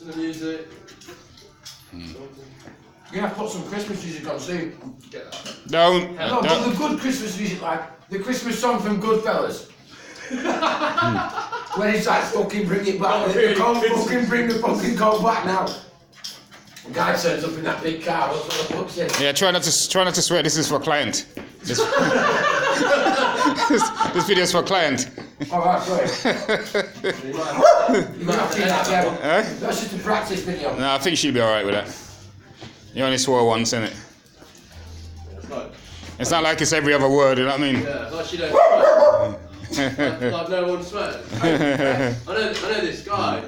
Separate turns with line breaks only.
Some music.
You have to put some Christmas music on soon.
Get that.
Don't.
No, but the good Christmas music, like the Christmas song from Goodfellas. When it's like, fucking bring it back, fucking bring the fucking coal back now. The guy turns up in that big car, what's what the fuck's it?
Yeah, try not to swear. This is for client. This video's for client.
Alright, sorry. You might have to do that there. That's just a practice video.
No, I think she'll be alright with that. You only swore once, innit? It's not like it's every other word, you know what I mean?
Yeah, like she don't swear. like no one swears. I know this guy.